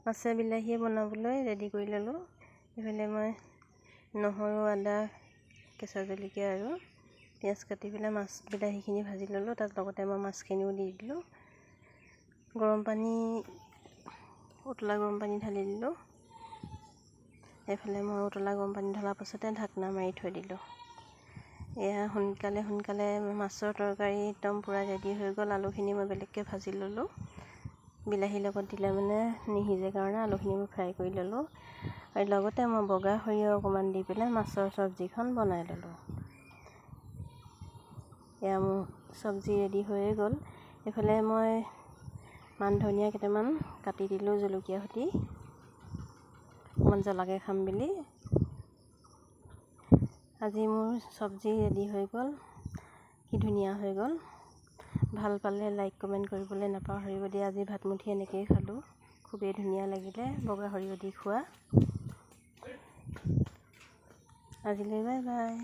মাছে বিলাহীয়ে বনাবলৈ ৰেডি কৰি ল'লোঁ। এইফালে মই নহৰু, আদা, কেঁচা জলকীয়া আৰু পিঁয়াজ কাটি পেলাই বিলাহীখিনি ভাজি ল'লোঁ। তাত লগতে মই মাছখিনিও দি দিলোঁ। উতলা গৰম পানী ঢালি দিলোঁ। এইফালে মই উতলা গৰম পানী ঢলাৰ পাছতে ঢাকনা মাৰি থৈ দিলোঁ। এয়া সোনকালে মাছৰ তৰকাৰী একদম পূৰা ৰেডি হৈ গ'ল। আলুখিনি মই বেলেগকৈ ভাজি ল'লোঁ। বিলাহীৰ লগত দিলে মানে নিসিজে কাৰণে আলুখিনি মই ফ্ৰাই কৰি ল'লোঁ। আৰু লগতে মই বগা সৰিয়হ অকণমান দি পেলাই মাছৰ চব্জিখন বনাই ল'লোঁ। এয়া মোৰ চব্জি ৰেডি হৈয়ে গ'ল। এইফালে মই মান ধনিয়া কেইটামান কাটি দিলোঁ জলকীয়া সৈতে, অকণমান জ্বলাকৈ খাম বুলি। আজি মোৰ চব্জি ৰেডি হৈ গ'ল। কি ধুনীয়া হৈ গ'ল। ভাল পালে লাইক কমেণ্ট কৰিবলৈ নাপাহৰিব দিয়া। আজি ভাতমুঠি এনেকৈয়ে খালোঁ। খুবেই ধুনীয়া লাগিলে বগা সৰিয়হ দি খোৱা। আজিলৈ বাই বাই।